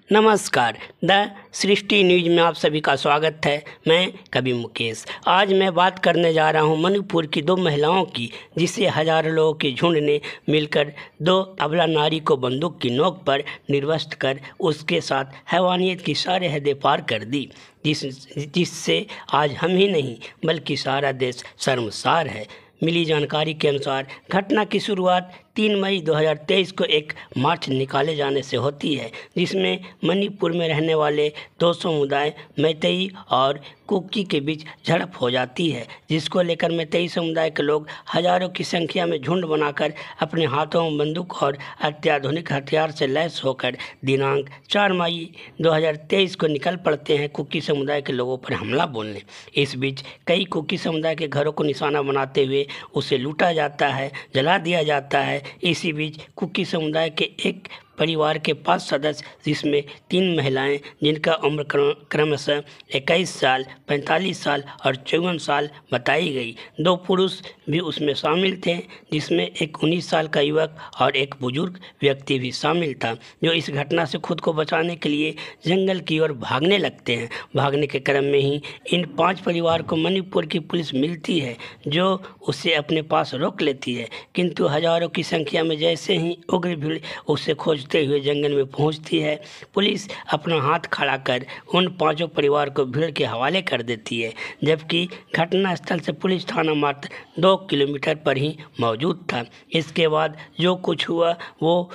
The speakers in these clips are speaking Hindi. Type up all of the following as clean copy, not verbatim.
नमस्कार। द सृष्टि न्यूज में आप सभी का स्वागत है। मैं कवि मुकेश। आज मैं बात करने जा रहा हूं मणिपुर की दो महिलाओं की, जिसे हजारों लोगों के झुंड ने मिलकर दो अबला नारी को बंदूक की नोक पर निर्वस्त्र कर उसके साथ हैवानियत की सारे हदें पार कर दी, जिससे आज हम ही नहीं बल्कि सारा देश शर्मसार है। मिली जानकारी के अनुसार घटना की शुरुआत 3 मई 2023 को एक मार्च निकाले जाने से होती है, जिसमें मणिपुर में रहने वाले दो समुदाय मैतेई और कुकी के बीच झड़प हो जाती है, जिसको लेकर मैतेई समुदाय के लोग हजारों की संख्या में झुंड बनाकर अपने हाथों में बंदूक और अत्याधुनिक हथियार से लैस होकर दिनांक 4 मई 2023 को निकल पड़ते हैं कुकी समुदाय के लोगों पर हमला बोलने। इस बीच कई कुकी समुदाय के घरों को निशाना बनाते हुए उसे लूटा जाता है, जला दिया जाता है। इसी बीच कुकी समुदाय के एक परिवार के 5 सदस्य, जिसमें 3 महिलाएं जिनका उम्र क्रमशः 21 साल, 45 साल और 54 साल बताई गई, 2 पुरुष भी उसमें शामिल थे, जिसमें एक 19 साल का युवक और एक बुजुर्ग व्यक्ति भी शामिल था, जो इस घटना से खुद को बचाने के लिए जंगल की ओर भागने लगते हैं। भागने के क्रम में ही इन 5 परिवार को मणिपुर की पुलिस मिलती है, जो उसे अपने पास रोक लेती है, किंतु हजारों की संख्या में जैसे ही उग्र भीड़ उसे खोजते हुए जंगल में पहुंचती है, पुलिस अपना हाथ खड़ा कर उन 5 परिवार को भीड़ के हवाले कर देती है, जबकि घटना स्थल से पुलिस थाना मात्र 2 किलोमीटर पर ही मौजूद था। इसके बाद जो कुछ हुआ वो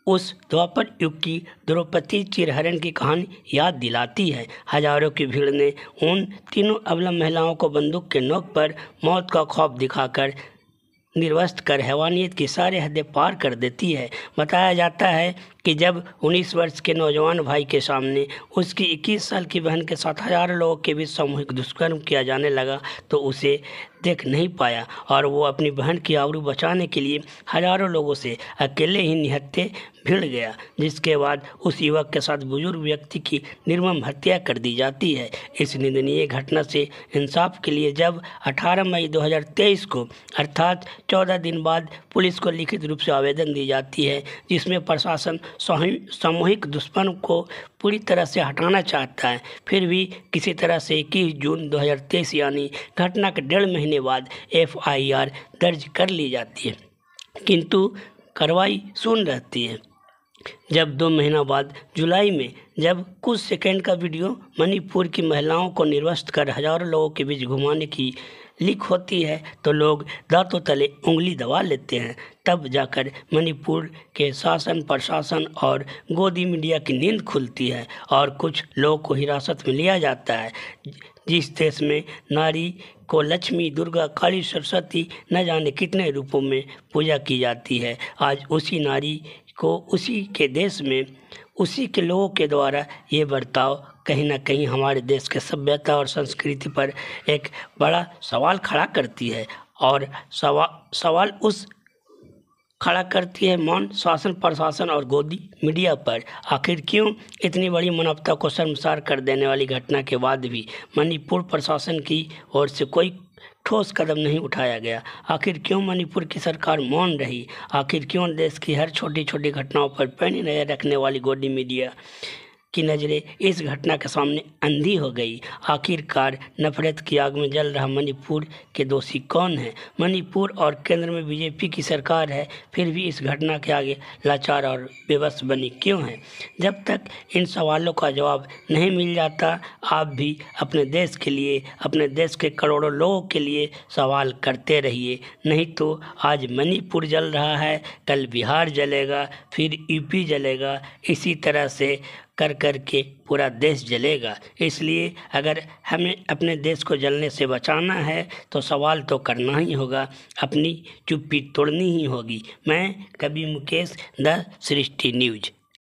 उस द्वापर युग की द्रौपदी चिरहरण की कहानी याद दिलाती है। हजारों की भीड़ ने उन तीनों अबला महिलाओं को बंदूक के नोक पर मौत का खौफ दिखाकर निर्वस्त्र कर हैवानियत की सारे हदें पार कर देती है। बताया जाता है कि जब 19 वर्ष के नौजवान भाई के सामने उसकी 21 साल की बहन के साथ हजारों लोगों के बीच सामूहिक दुष्कर्म किया जाने लगा तो उसे देख नहीं पाया और वो अपनी बहन की आबरू बचाने के लिए हजारों लोगों से अकेले ही निहत्थे भिड़ गया, जिसके बाद उस युवक के साथ बुजुर्ग व्यक्ति की निर्मम हत्या कर दी जाती है। इस निंदनीय घटना से इंसाफ के लिए जब 18 मई 2023 को अर्थात 14 दिन बाद पुलिस को लिखित रूप से आवेदन दी जाती है, जिसमें प्रशासन सामूहिक दुष्कर्म को पूरी तरह से हटाना चाहता है, फिर भी किसी तरह से 21 जून 2023 यानी घटना के 1.5 महीने बाद FIR दर्ज कर ली जाती है, किंतु कार्रवाई शून्य रहती है। जब 2 महीना बाद जुलाई में जब कुछ सेकंड का वीडियो मणिपुर की महिलाओं को निर्वस्त्र कर हजारों लोगों के बीच घुमाने की लीक होती है तो लोग दांतों तले उंगली दबा लेते हैं। तब जाकर मणिपुर के शासन, प्रशासन और गोदी मीडिया की नींद खुलती है और कुछ लोगों को हिरासत में लिया जाता है। जिस देश में नारी को लक्ष्मी, दुर्गा, काली, सरस्वती न जाने कितने रूपों में पूजा की जाती है, आज उसी नारी को उसी के देश में उसी के लोगों के द्वारा ये बर्ताव कहीं ना कहीं हमारे देश के सभ्यता और संस्कृति पर एक बड़ा सवाल खड़ा करती है। और सवाल उस खड़ा करती है मौन शासन, प्रशासन और गोदी मीडिया पर। आखिर क्यों इतनी बड़ी मानवता को शर्मसार कर देने वाली घटना के बाद भी मणिपुर प्रशासन की ओर से कोई ठोस कदम नहीं उठाया गया? आखिर क्यों मणिपुर की सरकार मौन रही? आखिर क्यों देश की हर छोटी छोटी घटनाओं पर पैनी नजर रखने वाली गोदी मीडिया की नज़रें इस घटना के सामने अंधी हो गई? आखिरकार नफरत की आग में जल रहा मणिपुर के दोषी कौन है? मणिपुर और केंद्र में BJP की सरकार है, फिर भी इस घटना के आगे लाचार और बेबस बनी क्यों है? जब तक इन सवालों का जवाब नहीं मिल जाता, आप भी अपने देश के लिए, अपने देश के करोड़ों लोगों के लिए सवाल करते रहिए। नहीं तो आज मणिपुर जल रहा है, कल बिहार जलेगा, फिर UP जलेगा, इसी तरह से कर कर के पूरा देश जलेगा। इसलिए अगर हमें अपने देश को जलने से बचाना है तो सवाल तो करना ही होगा, अपनी चुप्पी तोड़नी ही होगी। मैं कवि मुकेश, द सृष्टि न्यूज।